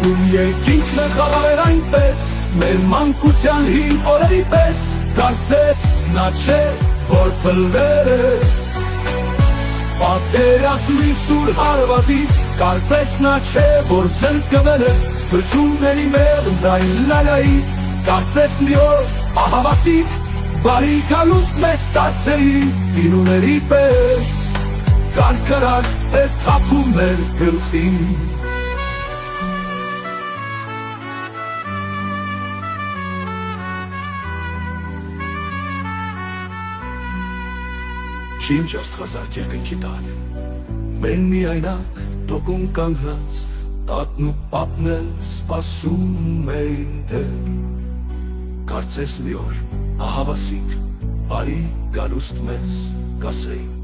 Դու եկինք մխավեր այնպես, մեր մանկության հին օրերի պես, կարծես նա չէ, որ փլվել է պատերազմի սուր հարվածից, կարծես նա չէ, որ զրկվել է թրջունների մեղնդային լալայից, կարծես մի օր ահավասիկ բարի կալուստ մեզ տասեի ինուների պես, կարկարակ է թափում մեր գլխին։ Ինչ աստղազարդ երկնքի տակ, մեն միայնակ տոկուն կանգնած, տատն ու պապն էլ սպասում էին դեռ, կարծես մի օր ահավասիկ բարի գալուստ մեզ կասեին։